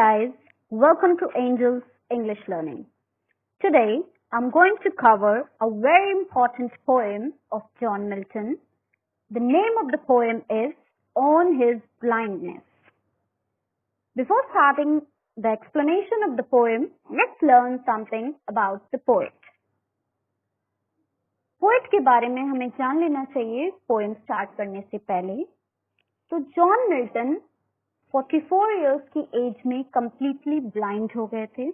guys, welcome to Angels English Learning. Today I'm going to cover a very important poem of John Milton. The name of the poem is On His Blindness. Before starting the explanation of the poem, let's learn something about the poet. Poet के बारे में हमें जान लेना चाहिए poem start करने से पहले। तो जॉन मिल्टन 44 इयर्स की एज में कंप्लीटली ब्लाइंड हो गए थे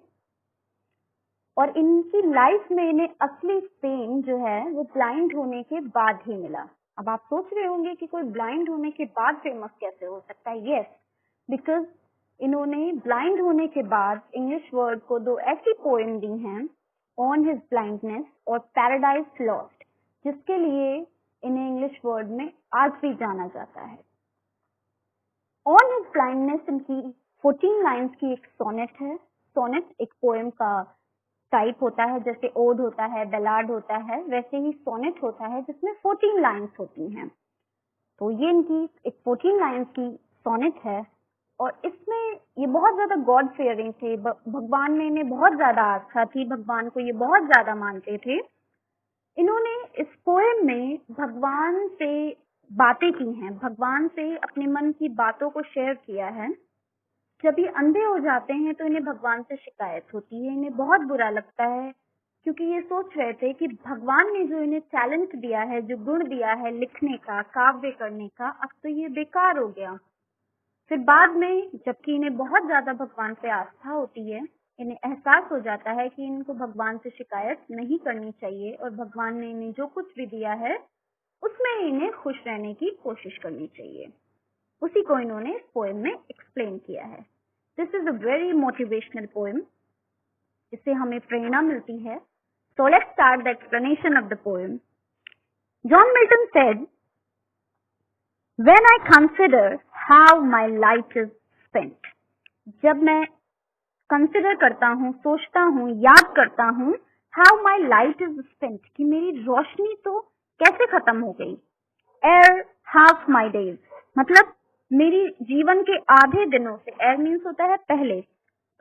और इनकी लाइफ में इन्हें असली फेम जो है वो ब्लाइंड होने के बाद ही मिला। अब आप सोच रहे होंगे कि कोई ब्लाइंड होने के बाद फेमस कैसे हो सकता है। यस, बिकॉज इन्होंने ब्लाइंड होने के बाद इंग्लिश वर्ड को दो ऐसी पोएम दी हैं, ऑन हिज ब्लाइंडनेस और पैराडाइज लॉस्ट, जिसके लिए इन्हें इंग्लिश वर्ड में आज भी जाना जाता है। ऑन हिज ब्लाइंडनेस इनकी 14 लाइन्स की एक सोनेट है। सोनेट एक पोएम का टाइप होता है, जैसे ओड होता है, बैलाड होता है, वैसे ही सोनेट होता है जिसमें 14 लाइन्स होती हैं। तो ये इनकी एक 14 लाइन्स की सोनेट है और इसमें ये बहुत ज्यादा गॉड फेयरिंग थे। भगवान में इन्हें बहुत ज्यादा आस्था थी, भगवान को ये बहुत ज्यादा मानते थे। इन्होंने इस पोएम में भगवान से बातें की हैं, भगवान से अपने मन की बातों को शेयर किया है। जब ये अंधे हो जाते हैं तो इन्हें भगवान से शिकायत होती है, इन्हें बहुत बुरा लगता है, क्योंकि ये सोच रहे थे कि भगवान ने जो इन्हें टैलेंट दिया है, जो गुण दिया है लिखने का, काव्य करने का, अब तो ये बेकार हो गया। फिर बाद में जबकि इन्हें बहुत ज्यादा भगवान पे आस्था होती है, इन्हें एहसास हो जाता है कि इनको भगवान से शिकायत नहीं करनी चाहिए और भगवान ने इन्हें जो कुछ भी दिया है उसमें इन्हें खुश रहने की कोशिश करनी चाहिए। उसी को इन्होंने इस पोएम में एक्सप्लेन किया है। This is a very motivational poem, इससे हमें प्रेरणा मिलती है। So let's start the explanation of the poem. John Milton said, when I consider how my life is spent, जब मैं कंसिडर करता हूँ, सोचता हूँ, याद करता हूँ, how my life is spent, कि मेरी रोशनी तो कैसे खत्म हो गई। एर हाफ माय डेज, मतलब मेरी जीवन के आधे दिनों से, एर मीन्स होता है पहले,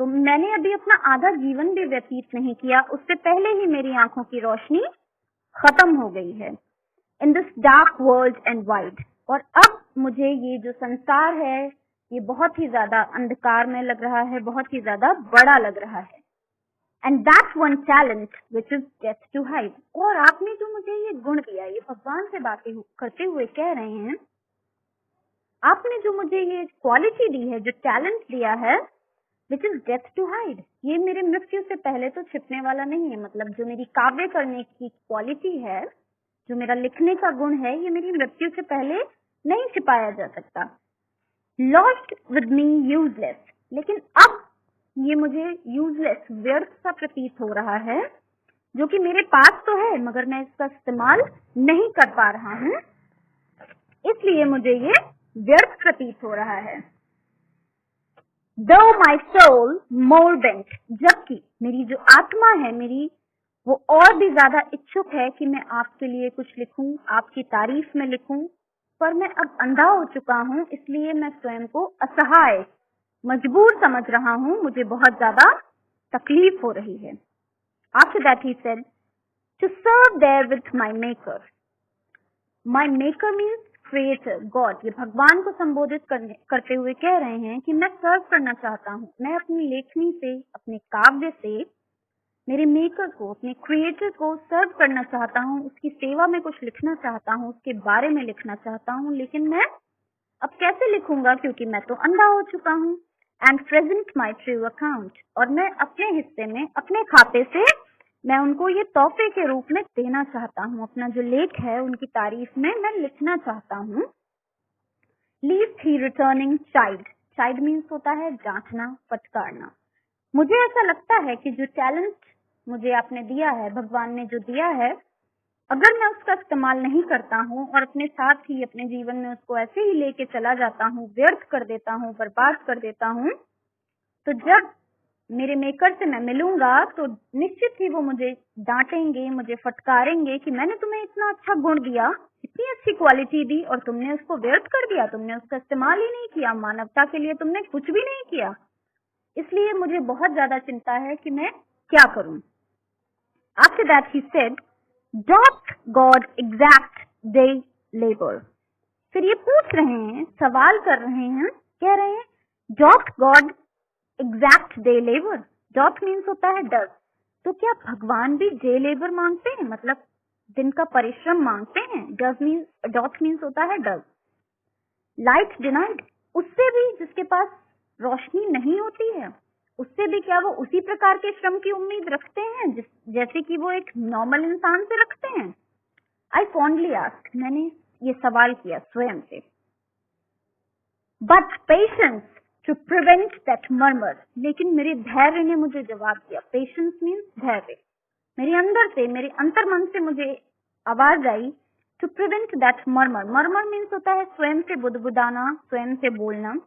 तो मैंने अभी अपना आधा जीवन भी व्यतीत नहीं किया, उससे पहले ही मेरी आंखों की रोशनी खत्म हो गई है। In this dark world and wide, और अब मुझे ये जो संसार है ये बहुत ही ज्यादा अंधकार में लग रहा है, बहुत ही ज्यादा बड़ा लग रहा है। And that one talent which is death to hide, और आपने जो मुझे ये गुण दिया, ये भगवान से बातें करते हुए कह रहे हैं, आपने जो मुझे ये क्वालिटी दी है, जो टैलेंट दिया है, which is death to hide, ये मेरे मृत्यु से पहले तो छिपने वाला नहीं है। मतलब जो मेरी काव्य करने की क्वालिटी है, जो मेरा लिखने का गुण है, ये मेरी मृत्यु से पहले नहीं छिपाया जा सकता। लॉस्ट विद मी यूजलेस, लेकिन अब ये मुझे यूजलेस, व्यर्थ सा प्रतीत हो रहा है, जो कि मेरे पास तो है मगर मैं इसका इस्तेमाल नहीं कर पा रहा हूँ, इसलिए मुझे ये व्यर्थ प्रतीत हो रहा है। Though my soul more bent, जबकि मेरी जो आत्मा है मेरी, वो और भी ज्यादा इच्छुक है कि मैं आपके लिए कुछ लिखूं, आपकी तारीफ में लिखूं, पर मैं अब अंधा हो चुका हूँ, इसलिए मैं स्वयं को असहाय, मजबूर समझ रहा हूँ, मुझे बहुत ज्यादा तकलीफ हो रही है। After that he said, to serve there with my maker. My maker means creator, God. ये भगवान को संबोधित करते हुए कह रहे हैं कि मैं सर्व करना चाहता हूँ, मैं अपनी लेखनी से, अपने काव्य से मेरे मेकर को, अपने क्रिएटर को सर्व करना चाहता हूँ, उसकी सेवा में कुछ लिखना चाहता हूँ, उसके बारे में लिखना चाहता हूँ, लेकिन मैं अब कैसे लिखूंगा क्योंकि मैं तो अंधा हो चुका हूँ। And present my true account, और मैं अपने हिस्से में, अपने खाते से मैं उनको ये तोहफे के रूप में देना चाहता हूँ, अपना जो लेख है उनकी तारीफ में मैं लिखना चाहता हूँ। लीस्ट ही रिटर्निंग चाइल्ड, चाइल्ड मीन्स होता है डांटना, फटकारना। मुझे ऐसा लगता है कि जो टैलेंट मुझे आपने दिया है, भगवान ने जो दिया है, अगर मैं उसका इस्तेमाल नहीं करता हूँ और अपने साथ ही अपने जीवन में उसको ऐसे ही लेके चला जाता हूँ, व्यर्थ कर देता हूँ, बर्बाद कर देता हूँ, तो जब मेरे मेकर से मैं मिलूंगा तो निश्चित ही वो मुझे डांटेंगे, मुझे फटकारेंगे कि मैंने तुम्हें इतना अच्छा गुण दिया, इतनी अच्छी क्वालिटी दी और तुमने उसको व्यर्थ कर दिया, तुमने उसका इस्तेमाल ही नहीं किया, मानवता के लिए तुमने कुछ भी नहीं किया। इसलिए मुझे बहुत ज्यादा चिंता है कि मैं क्या करूं। After that he said, doth God exact day labor? फिर ये पूछ रहे हैं, सवाल कर रहे हैं, कह रहे हैं doth God exact day labor? doth means होता है does, तो क्या भगवान भी day labor मांगते हैं, मतलब दिन का परिश्रम मांगते हैं? doth means होता है does। light denied, उससे भी जिसके पास रोशनी नहीं होती है, उससे भी क्या वो उसी प्रकार के श्रम की उम्मीद रखते हैं जैसे कि वो एक नॉर्मल इंसान से रखते हैं? आई फॉन्डली आस्क, मैंने ये सवाल किया स्वयं से। But patience to prevent that murmur, लेकिन मेरे धैर्य ने मुझे जवाब दिया। पेशेंस मीन्स धैर्य। मेरे अंदर से, मेरे अंतर्मन से मुझे आवाज आई, to prevent that murmur. Murmur means होता है स्वयं से बुदबुदाना, स्वयं से बोलना।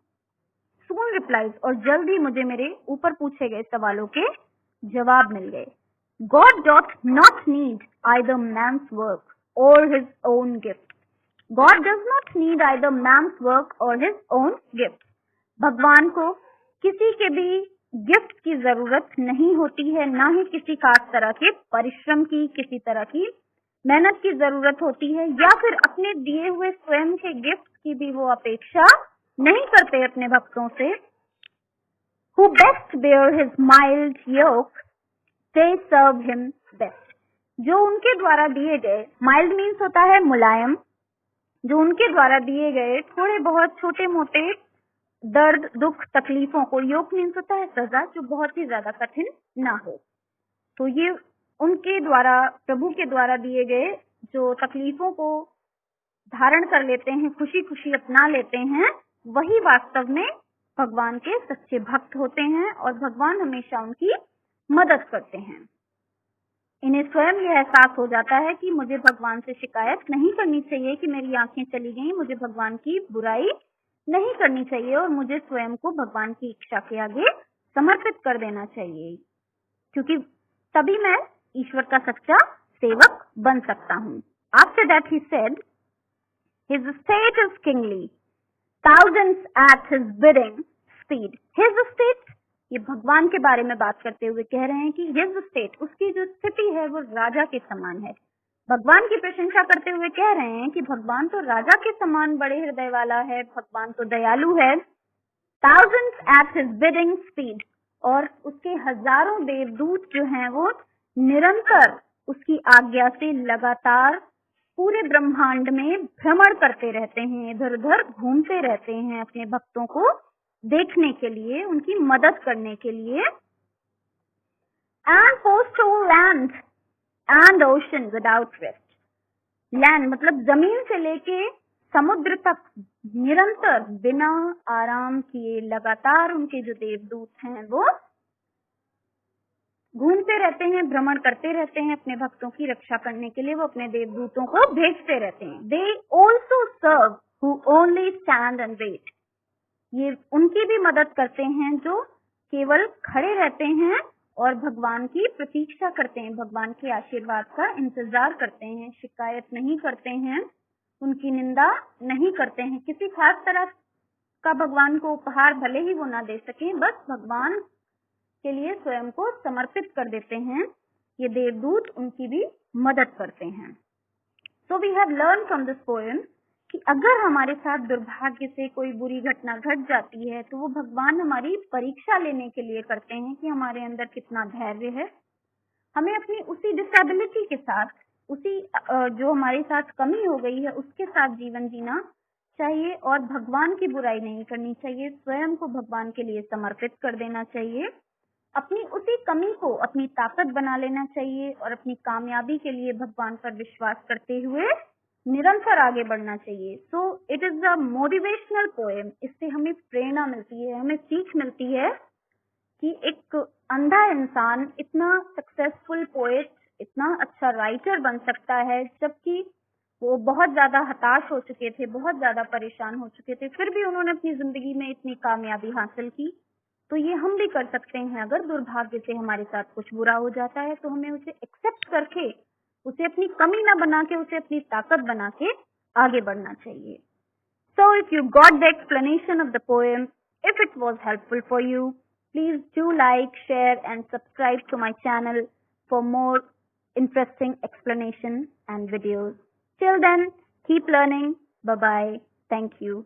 Soon replies, और जल्द ही मुझे मेरे ऊपर पूछे गए सवालों के जवाब मिल गए। God doth not need either man's work or his own gift. God does not need either man's work or his own gift. भगवान को किसी के भी गिफ्ट की जरूरत नहीं होती है, ना ही किसी खास तरह के परिश्रम की, किसी तरह की मेहनत की जरूरत होती है, या फिर अपने दिए हुए स्वयं के गिफ्ट की भी वो अपेक्षा नहीं करते अपने भक्तों से। Who best bear his mild yoke, they serve him best. जो उनके द्वारा दिए गए, माइल्ड मीन्स होता है मुलायम, जो उनके द्वारा दिए गए थोड़े बहुत छोटे मोटे दर्द, दुख, तकलीफों को, योक मीन्स होता है सजा, जो बहुत ही ज्यादा कठिन ना हो, तो ये उनके द्वारा, प्रभु के द्वारा दिए गए जो तकलीफों को धारण कर लेते हैं, खुशी खुशी अपना लेते हैं, वही वास्तव में भगवान के सच्चे भक्त होते हैं और भगवान हमेशा उनकी मदद करते हैं। इन्हें स्वयं यह एहसास हो जाता है कि मुझे भगवान से शिकायत नहीं करनी चाहिए कि मेरी आंखें चली गईं, मुझे भगवान की बुराई नहीं करनी चाहिए और मुझे स्वयं को भगवान की इच्छा के आगे समर्पित कर देना चाहिए, क्योंकि तभी मैं ईश्वर का सच्चा सेवक बन सकता हूँ। After that he said, his state is kingly, thousands at his bidding speed. His state, ये भगवान के बारे में बात करते हुए कह रहे हैं कि his state, उसकी जो स्थिति है वो राजा के समान है। भगवान की प्रशंसा करते हुए कह रहे हैं कि भगवान तो राजा के समान बड़े हृदय वाला है, भगवान तो दयालु है। thousands at his bidding speed, और उसके हजारों देवदूत जो हैं वो निरंतर उसकी आज्ञा से लगातार पूरे ब्रह्मांड में भ्रमण करते रहते हैं, इधर उधर घूमते रहते हैं अपने भक्तों को देखने के लिए, उनकी मदद करने के लिए। And post all land and ocean without rest. Land मतलब जमीन से लेके समुद्र तक निरंतर बिना आराम किए लगातार उनके जो देवदूत हैं वो घूमते रहते हैं, भ्रमण करते रहते हैं, अपने भक्तों की रक्षा करने के लिए वो अपने देवदूतों को भेजते रहते हैं। They also serve who only stand and wait. ये उनकी भी मदद करते हैं जो केवल खड़े रहते हैं और भगवान की प्रतीक्षा करते हैं, भगवान के आशीर्वाद का इंतजार करते हैं, शिकायत नहीं करते हैं, उनकी निंदा नहीं करते हैं, किसी खास तरह का भगवान को उपहार भले ही वो ना दे सके, बस भगवान के लिए स्वयं को समर्पित कर देते हैं। ये देवदूत उनकी भी मदद करते हैं। So we have learned from this poem कि अगर हमारे साथ दुर्भाग्य से कोई बुरी घटना घट जाती है तो वो भगवान हमारी परीक्षा लेने के लिए करते हैं कि हमारे अंदर कितना धैर्य है। हमें अपनी उसी डिसेबिलिटी के साथ, उसी जो हमारे साथ कमी हो गई है उसके साथ जीवन जीना चाहिए और भगवान की बुराई नहीं करनी चाहिए, स्वयं को भगवान के लिए समर्पित कर देना चाहिए, अपनी उसी कमी को अपनी ताकत बना लेना चाहिए और अपनी कामयाबी के लिए भगवान पर विश्वास करते हुए निरंतर आगे बढ़ना चाहिए। So it is a motivational poem. इससे हमें प्रेरणा मिलती है, हमें सीख मिलती है कि एक अंधा इंसान इतना सक्सेसफुल पोएट, इतना अच्छा राइटर बन सकता है, जबकि वो बहुत ज्यादा हताश हो चुके थे, बहुत ज्यादा परेशान हो चुके थे, फिर भी उन्होंने अपनी जिंदगी में इतनी कामयाबी हासिल की। तो ये हम भी कर सकते हैं। अगर दुर्भाग्य से हमारे साथ कुछ बुरा हो जाता है तो हमें उसे एक्सेप्ट करके, उसे अपनी कमी ना बना के, उसे अपनी ताकत बना के आगे बढ़ना चाहिए। So if you got the explanation of the poem, if it was helpful for you, Please do like, share, and subscribe to my channel for more interesting explanation and videos. Till then, keep learning. Bye bye. Thank you.